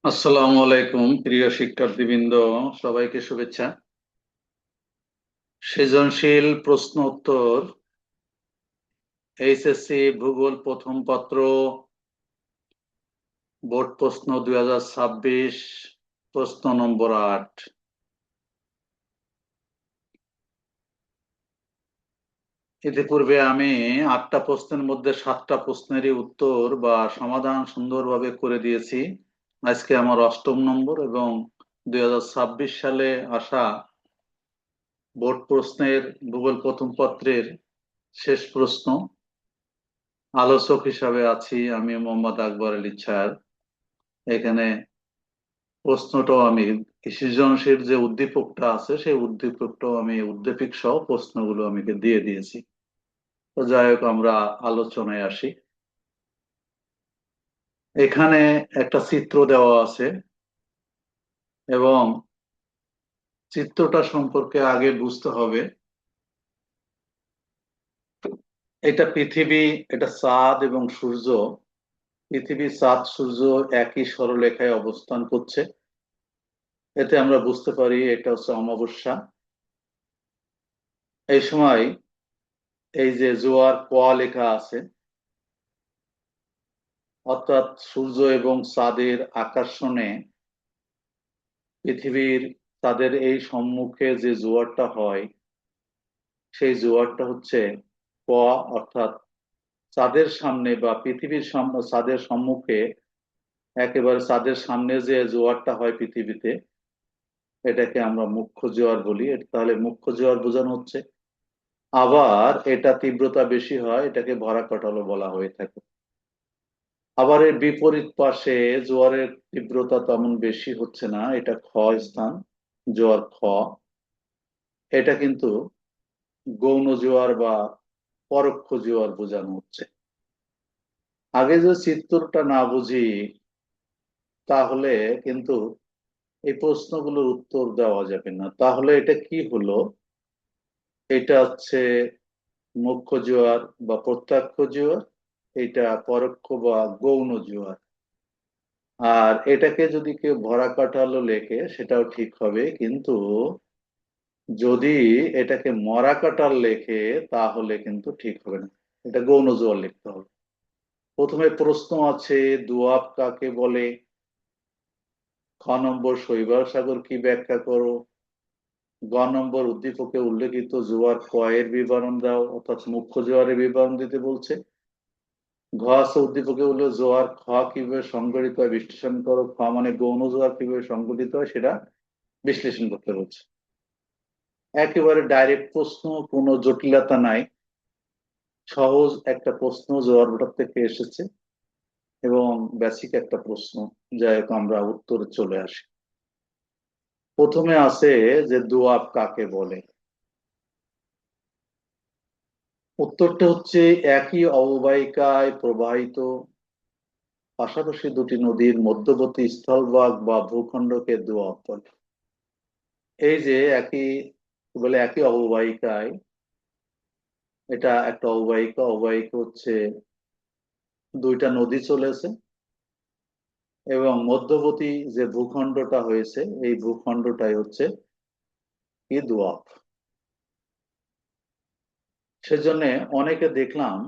আসসালামু আলাইকুম প্রিয় শিক্ষার্থীবৃন্দ, সবাইকে শুভেচ্ছা। সৃজনশীল প্রশ্ন উত্তর, এইচএসসি ভূগোল প্রথম পত্র, বোর্ড প্রশ্ন 2026, প্রশ্ন নম্বর 8। ইতিপূর্বে আমি 8টা প্রশ্নের মধ্যে 7টা প্রশ্নেরই উত্তর বা সমাধান সুন্দরভাবে করে দিয়েছি। আজকে আমার 8ম নম্বর এবং 2026 সালে আসা বোর্ড প্রশ্নের ভূগোল প্রথম পত্রের শেষ প্রশ্ন। আলোচক হিসাবে আছি আমি, মোহাম্মদ আকবর আলী ছার। এখানে প্রশ্নটাও আমি, সৃজনশীল যে উদ্দীপকটা আছে সেই উদ্দীপকটাও আমি, উদ্দীপক সহ প্রশ্নগুলো আমি দিয়ে দিয়েছি। তো যাই হোক, আমরা আলোচনায় আসি। এখানে একটা চিত্র দেওয়া আছে এবং চিত্রটা সম্পর্কে আগে বুঝতে হবে। এটা পৃথিবী, এটা চাঁদ এবং সূর্য। পৃথিবী, চাঁদ, সূর্য একই সরলরেখায় অবস্থান করছে। এতে আমরা বুঝতে পারি এটা হচ্ছে অমাবস্যা। এই সময় এই যে জোয়ার ক লেখা আছে, অর্থাৎ সূর্য এবং চাঁদের আকর্ষণে পৃথিবীর, তাদের এই সম্মুখে যে জোয়ারটা হয় সেই জোয়ারটা হচ্ছে ক, অর্থাৎ চাঁদের সামনে বা পৃথিবীর সামনে, চাঁদের সম্মুখে একেবারে চাঁদের সামনে যে জোয়ারটা হয় পৃথিবীতে, এটাকে আমরা মুখ্য জোয়ার বলি। এটা তাহলে মুখ্য জোয়ার বোঝানো হচ্ছে। আবার এটা তীব্রতা বেশি হয়, এটাকে ভরা কাটালো বলা হয়ে থাকে। আবার এর বিপরীত পাশে জোয়ারের তীব্রতা তেমন বেশি হচ্ছে না, এটা খ স্থান, জোয়ার খ। এটা কিন্তু গৌণ জোয়ার বা পরোক্ষ জোয়ার বোঝানো হচ্ছে। আগে যে চিত্রটা না বুঝি তাহলে কিন্তু এই প্রশ্নগুলোর উত্তর দেওয়া যাবে না। তাহলে এটা কি হলো? এটা হচ্ছে মুখ্য জোয়ার বা প্রত্যক্ষ জোয়ার, এটা পরোক্ষ বা গৌণ জোয়ার। আর এটাকে যদি কেউ ভরা কাটালো লেখে সেটাও ঠিক হবে, কিন্তু যদি এটাকে মরা কাটাল লেখে তাহলে কিন্তু ঠিক হবে না। এটা গৌণ জোয়ার লিখতে হবে। প্রথমে প্রশ্ন আছে, দোআব কাকে বলে? খ নম্বর, শৈবাল সাগর কি ব্যাখ্যা করো? গ নম্বর, উদ্দীপকে উল্লেখিত জোয়ার ক এর বিবরণ দাও, অর্থাৎ মুখ্য জোয়ারের বিবরণ দিতে বলছে। ঘ আছে, উদ্দীপকে উল্লেখ জোয়ার খ কিভাবে সংগঠিত হয় বিশ্লেষণ করো। খ মানে গৌণ জোয়ার কিভাবে সংগঠিত হয় সেটা বিশ্লেষণ করতে বলছে। একেবারে ডাইরেক্ট প্রশ্ন, কোনো জটিলতা নাই, সহজ একটা প্রশ্ন, জোয়ার ভাটার থেকে এসেছে এবং বেসিক একটা প্রশ্ন। যাই হোক, আমরা উত্তরে চলে আসি। প্রথমে আছে যে দোআব কাকে বলে। উত্তরটা হচ্ছে একই অববাহিকায় প্রবাহিত পাশাপাশি দুটি নদীর মধ্যবর্তী স্থলভাগ বা ভূখণ্ডকে দোআব বলে। এই যে একই, বলে একই অববাহিকায়, এটা একটা অববাহিকা। অববাহিকা হচ্ছে দুইটা নদী চলেছে এবং মধ্যবর্তী যে ভূখণ্ডটা হয়েছে এই ভূখণ্ডটাই হচ্ছে কি, দোয়াব। সেজন্য অনেকে দেখলাম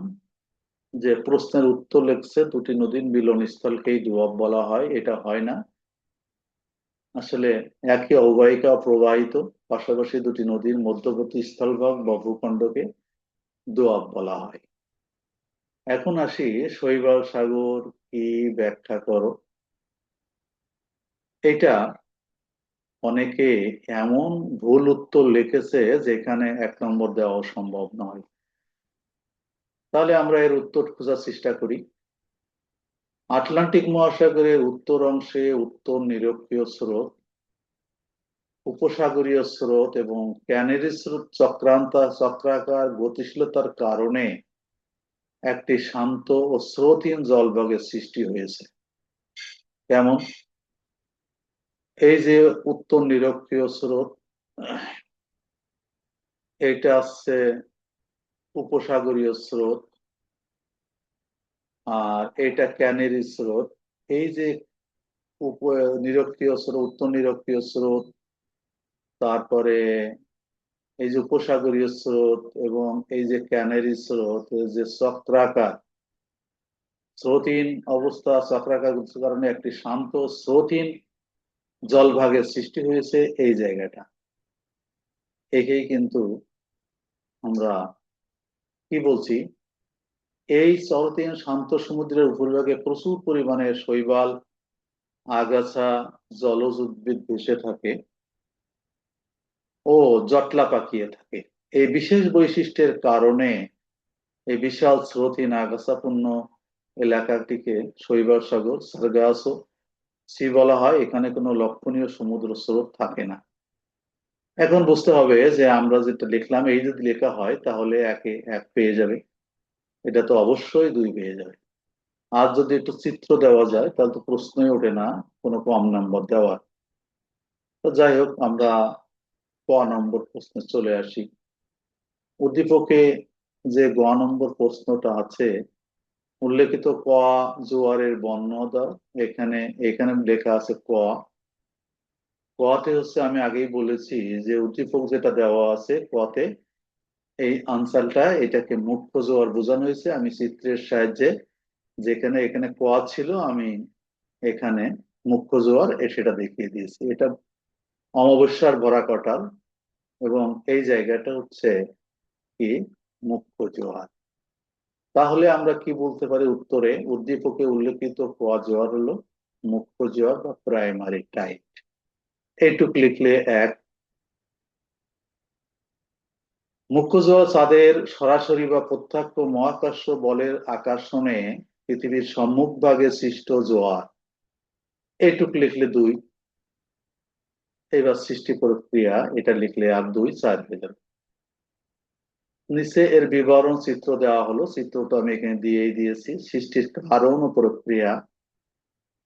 যে প্রশ্নের উত্তর লিখছে দুটি নদীর মিলনস্থলকেই দোয়াব বলা হয়। এটা হয় না। আসলে একই অববাহিকা প্রবাহিত পাশাপাশি দুটি নদীর মধ্যবর্তী স্থলভাগ বা ভূখণ্ডকে দোয়াব বলা হয়। এখন আসি, শৈবাল সাগর কি ব্যাখ্যা করো। এটা অনেকে এমন ভুল উত্তর লিখেছে যেখানে 1 নম্বর দেওয়া সম্ভব নয়। তাহলে আমরা এর উত্তর খোঁজার চেষ্টা করি। আটলান্টিক মহাসাগরের উত্তর অংশে উত্তর নিরক্ষীয় স্রোত, উপসাগরীয় স্রোত এবং ক্যানারি স্রোত চক্রাকার গতিশীলতার কারণে একটি শান্ত ও স্রোতহীন জলভাগের সৃষ্টি হয়েছে। কেমন? এই যে উত্তর নিরক্ষীয় স্রোত, এটা হচ্ছে উপসাগরীয় স্রোত, আর এটা ক্যানারি স্রোত। এই যে নিরক্ষীয় স্রোত, উত্তর নিরক্ষীয় স্রোত, তারপরে এই যে উপসাগরীয় স্রোত এবং এই যে ক্যানারি স্রোত, এই যে চক্রাকার স্রোতহীন অবস্থা, চক্রাকার কারণে একটি শান্ত স্রোতহীন জলভাগের সৃষ্টি হয়েছে এই জায়গাটা। একেই কিন্তু আমরা কি বলছি, এই স্রোতহীন শান্ত সমুদ্রের উপরিভাগে প্রচুর পরিমাণে শৈবাল, আগাছা, জলজ উদ্ভিদ ভেসে থাকে ও জটলা পাকিয়ে থাকে। এই বিশেষ বৈশিষ্ট্যের কারণে এই বিশাল স্রোতহীন আগাছাপূর্ণ এলাকাটিকে শৈবাল সাগর, সার্গাসো সি বলা হয়। এখানে কোনো লক্ষণীয় সমুদ্র স্রোত থাকে না। এখন বুঝতে হবে যে আমরা যেটা লিখলাম, এই যদি লেখা হয় তাহলে একে এক পেয়ে যাবে, এটা তো অবশ্যই দুই পেয়ে যাবে। আর যদি একটু চিত্র দেওয়া যায় তাহলে তো প্রশ্নই ওঠে না কোনো কম নাম্বার দেওয়ার। তো যাই হোক, আমরা ক নম্বর প্রশ্নে চলে আসি। উদ্দীপকে যে গ নম্বর প্রশ্নটা আছে, উল্লেখিত ক জোয়ারের বর্ণনা দাও। এখানে এখানে লেখা আছে ক। কতে হচ্ছে, আমি আগেই বলেছি যে উদ্দীপক যেটা দেওয়া আছে কতে, এই আনসারটা এটাকে মুখ্য জোয়ার বোঝানো হয়েছে। আমি চিত্রের সাহায্যে, যেখানে এখানে ক ছিল আমি এখানে মুখ্য জোয়ার সেটা দেখিয়ে দিয়েছি। এটা অমাবস্যার ভরা কটাল এবং এই জায়গাটা হচ্ছে কি মুখ্য জোয়ার। তাহলে আমরা কি বলতে পারি উত্তরে, উদ্দীপকে উল্লেখিত ক জোয়ার হলো মুখ্য জোয়ার বা প্রাইমারি টাইড। এইটুক লিখলে এক। মুখ্য জোয়ার চাঁদের সরাসরি বা প্রত্যক্ষ মহাকর্ষ বলের আকর্ষণে পৃথিবীর সম্মুখভাগে সৃষ্ট জোয়ার। এইটুক লিখলে দুই। এবার সৃষ্টি প্রক্রিয়া এটা লিখলে আর দুই, চার হয়ে যাবে। নিচে এর বিবরণ চিত্র দেওয়া হলো, চিত্রটা আমি এখানে দিয়েই দিয়েছি। সৃষ্টির কারণ ও প্রক্রিয়া।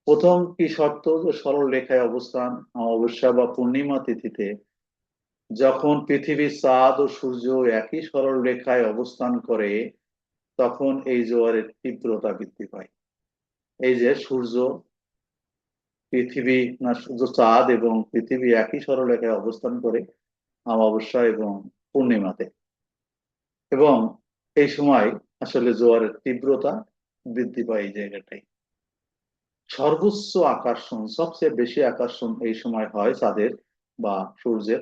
প্রথম কি শর্ত, যে সরল রেখায় অবস্থান। অমাবস্যা বা পূর্ণিমা তিথিতে যখন পৃথিবী, চাঁদ ও সূর্য একই সরল রেখায় অবস্থান করে তখন এই জোয়ারের তীব্রতা বৃদ্ধি পায়। এই যে সূর্য, পৃথিবী না সূর্য, চাঁদ এবং পৃথিবী একই সরলরেখায় অবস্থান করে অমাবস্যা এবং পূর্ণিমাতে, এবং এই সময় আসলে জোয়ারের তীব্রতা বৃদ্ধি পায় এই জায়গাটাই। সর্বোচ্চ আকর্ষণ, সবচেয়ে বেশি আকর্ষণ এই সময় হয় চাঁদের বা সূর্যের।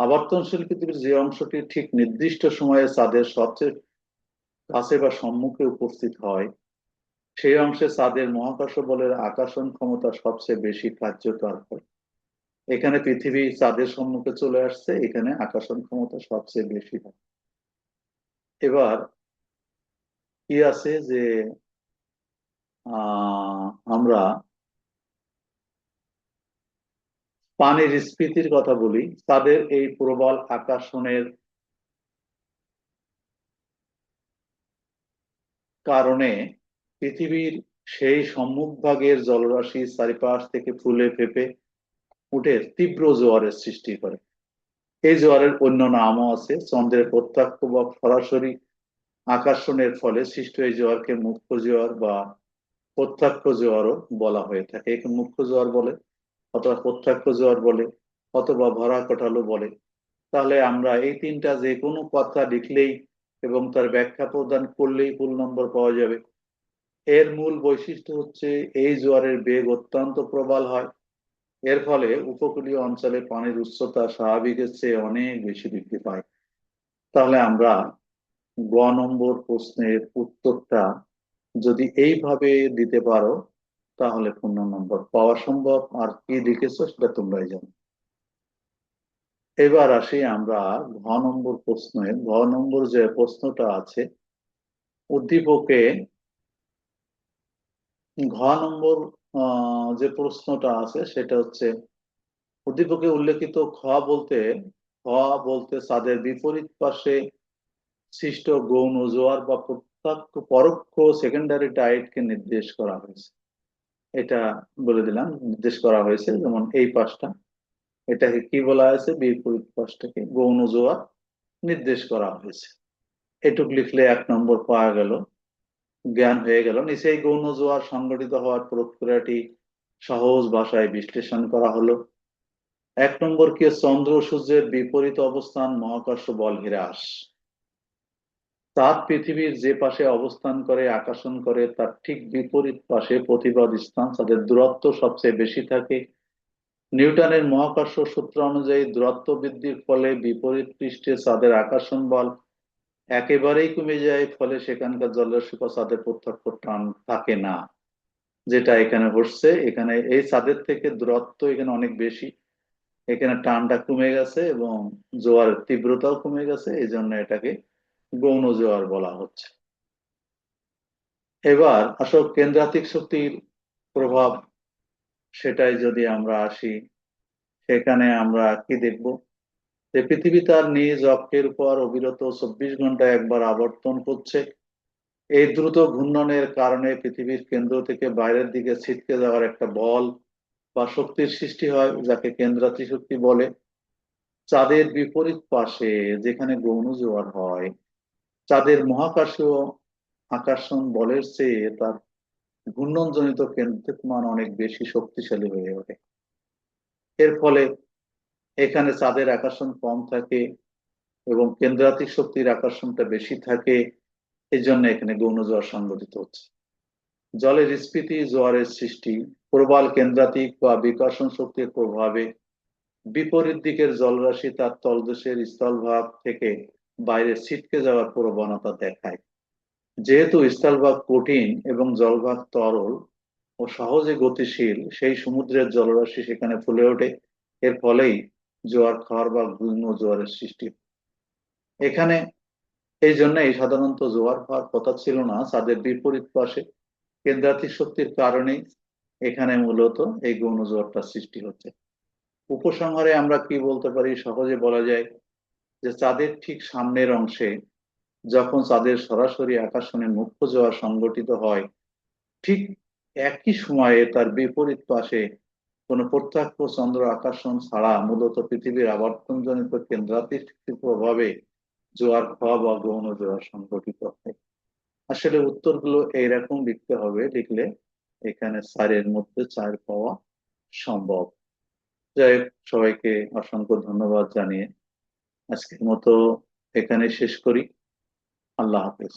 আবর্তনশীল পৃথিবীর যে অংশটি ঠিক নির্দিষ্ট সময়ে চাঁদের সবচেয়ে কাছে বা সম্মুখে উপস্থিত হয় সেই অংশে চাঁদের মহাকর্ষ বলের আকর্ষণ ক্ষমতা সবচেয়ে বেশি কার্যকর হয়। এখানে পৃথিবী চাঁদের সম্মুখে চলে আসছে, এখানে আকর্ষণ ক্ষমতা সবচেয়ে বেশি হয়। এবার কি আছে যে আমরা পানির স্ফীতির কথা বলি। তাদের এই প্রবল আকর্ষণের কারণে পৃথিবীর সেই সম্মুখভাগের জলরাশি চারিপাশ থেকে ফুলে ফেপে উঠে তীব্র জোয়ারের সৃষ্টি করে। এই জোয়ারের অন্য নামও আছে। চন্দ্রের প্রত্যক্ষ বা সরাসরি আকর্ষণের ফলে সৃষ্ট এই জোয়ারকে মুখ্য জোয়ার বা প্রত্যক্ষ জোয়ারও বলা হয়ে থাকে। একে মুখ্য জোয়ার বলে, অথবা প্রত্যক্ষ জোয়ার বলে, অথবা ভরা কটালও বলে। তাহলে আমরা এই তিনটা যে কোনো কথা লিখলেই এবং তার ব্যাখ্যা প্রদান করলেই ফুল নম্বর পাওয়া যাবে। এর মূল বৈশিষ্ট্য হচ্ছে এই জোয়ারের বেগ অত্যন্ত প্রবল হয়। এর ফলে উপকূলীয় অঞ্চলে পানির উচ্চতা স্বাভাবিকের চেয়ে অনেক বেশি বৃদ্ধি পায়। তাহলে আমরা গ নম্বর প্রশ্নের উত্তরটা যদি এইভাবে দিতে পারো তাহলে পূর্ণ নম্বর পাওয়া সম্ভব। আর কি লিখেছো সেটা তোমরাই জানো। এবার আসি আমরা ঘ নম্বর প্রশ্নে। ঘ নম্বর যে প্রশ্নটা আছে উদ্দীপকে, ঘ নম্বর যে প্রশ্নটা আছে সেটা হচ্ছে, উদ্দীপকে উল্লেখিত খ বলতে চাঁদের বিপরীত পাশে সৃষ্ট গৌণ জোয়ার বা প্রত্যক্ষ পরোক্ষ সেকেন্ডারি টাইডকে নির্দেশ করা হয়েছে। এটা বলে দিলাম, নির্দেশ করা হয়েছে। যেমন এই পাশটা, এটাকে কি বলা হয়েছে, বিপরীত পাশটাকে গৌণ জোয়ার নির্দেশ করা হয়েছে। এটুক লিখলে এক নম্বর পাওয়া গেল, জ্ঞান হয়ে গেল। নিচে এই গৌণ জোয়ার সংগঠিত হওয়ার প্রক্রিয়াটি সহজ ভাষায় বিশ্লেষণ করা হলো। 1 নম্বর কি, চন্দ্র ও সূর্যের বিপরীত অবস্থান মহাকর্ষ বল হ্রাস। চাঁদ পৃথিবীর যে পাশে অবস্থান করে আকর্ষণ করে তার ঠিক বিপরীত পাশে প্রতিবাদ স্থান, তাদের দূরত্ব সবচেয়ে বেশি থাকে। নিউটনের মহাকর্ষ সূত্র অনুযায়ী দূরত্ব বৃদ্ধির ফলে বিপরীত পৃষ্ঠে চাঁদের আকর্ষণ বল একেবারেই কমে যায়, ফলে সেখানকার জলরাশি বা চাঁদের প্রত্যক্ষ টান থাকে না। যেটা এখানে ঘটছে, এখানে এই চাঁদের থেকে দূরত্ব এখানে অনেক বেশি, এখানে টানটা কমে গেছে এবং জোয়ারের তীব্রতাও কমে গেছে, এই জন্য এটাকে গৌণ জোয়ার বলা হচ্ছে। এবার আসলে কেন্দ্রাতিক শক্তির প্রভাব, সেটাই যদি আমরা আসি, সেখানে আমরা কি দেখব, যে পৃথিবী তার নিজ অক্ষের উপর অবিরত 24 ঘন্টায় একবার আবর্তন করছে। এই দ্রুত ঘূর্ণনের কারণে পৃথিবীর কেন্দ্র থেকে বাইরের দিকে ছিটকে যাওয়ার একটা বল বা শক্তির সৃষ্টি হয়, যাকে কেন্দ্রাতিক শক্তি বলে। চাঁদের বিপরীত পাশে যেখানে গৌণ জোয়ার হয়, চাঁদের মহাকাশীয় আকর্ষণ বলের চেয়ে তার ঘূর্ণনজনিত কেন্দ্রিক মান অনেক বেশি শক্তিশালী হয়ে ওঠে। এর ফলে এখানে চাঁদের আকর্ষণ কম থাকে এবং কেন্দ্রাতিক শক্তির আকর্ষণটা বেশি থাকে, এই জন্য এখানে গৌণ জোয়ার সংঘটিত হচ্ছে। জলের স্ফীতি, জোয়ারের সৃষ্টি, প্রবাল কেন্দ্রাতিক বা বিকর্ষণ শক্তির প্রভাবে বিপরীত দিকের জলরাশি তার তলদেশের স্থলভাগ থেকে বাইরে ছিটকে যাওয়ার প্রবণতা দেখায়। যেহেতু স্থলভাগ কঠিন এবং জলভাগ তরল ও সহজে গতিশীল, সেই সমুদ্রের জলরাশি সেখানে ফুলে ওঠে। এর ফলেই জোয়ার খাওয়ার বা ঘূর্ণ জোয়ারের সৃষ্টি। এখানে এই জন্যই সাধারণত জোয়ার হওয়ার কথা ছিল না চাঁদের বিপরীত পাশে, কেন্দ্রাতিক শক্তির কারণেই এখানে মূলত এই গৌণ জোয়ারটা সৃষ্টি হচ্ছে। উপসংহারে আমরা কি বলতে পারি, সহজে বলা যায় যে চাঁদের ঠিক সামনের অংশে যখন চাঁদের সরাসরি আকর্ষণে মুখ্য জোয়ার সংঘটিত হয়, ঠিক একই সময়ে তার বিপরীত পাশে কোনো প্রত্যক্ষ চন্দ্র আকর্ষণ ছাড়া মূলত পৃথিবীর আবর্তনজনিত কেন্দ্রাতিক শক্তির প্রভাবে জোয়ার খাওয়া বা গৌণ জোয়ার সংঘটিত হয়। আসলে উত্তরগুলো এইরকম লিখতে হবে, লিখলে এখানে চারের মধ্যে 4 পাওয়া সম্ভব। যাই হোক, সবাইকে অসংখ্য ধন্যবাদ জানিয়ে আজকের মতো এখানে শেষ করি। আল্লাহ হাফেজ।